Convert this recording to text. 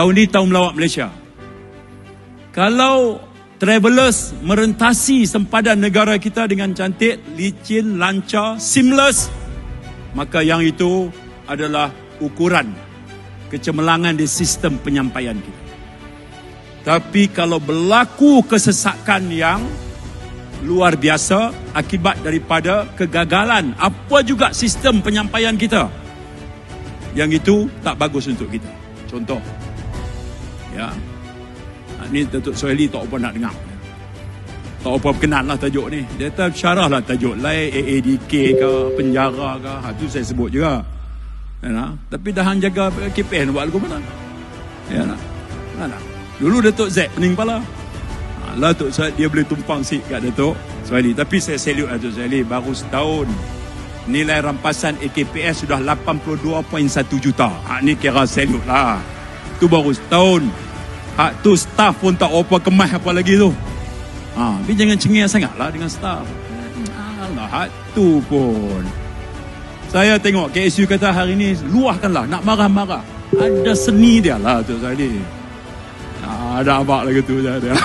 Tahun ni tahun melawat Malaysia. Kalau travelers merentasi sempadan negara kita dengan cantik, licin, lancar, seamless, maka yang itu adalah ukuran kecemerlangan di sistem penyampaian kita. Tapi kalau berlaku kesesakan yang luar biasa akibat daripada kegagalan apa juga sistem penyampaian kita, yang itu tak bagus untuk kita. Contoh, ya, ni Datuk Sohaili tak apa nak dengar, tak apa berkenan lah tajuk ni. Dia kata syarah lah tajuk lain, AADK ke, penjara ke, tu saya sebut juga, ya, tapi dah hang jaga KPN buat lagu mana, ya, mana dulu Datuk Z pening kepala lah, Datuk dia boleh tumpang sikit kat Datuk Sohaili. Tapi saya salute Datuk Sohaili, baru setahun nilai rampasan AKPS sudah 82.1 juta. Ni kira salute lah, tu baru setahun. Tu staff pun tak apa kemas apa lagi tu. Tapi jangan cengih sangat lah dengan staff. Alah, tu pun saya tengok KSU kata hari ni luahkanlah, nak marah-marah, ada seni dia lah Datuk Sohaili. Ada abak lagi tu je dia.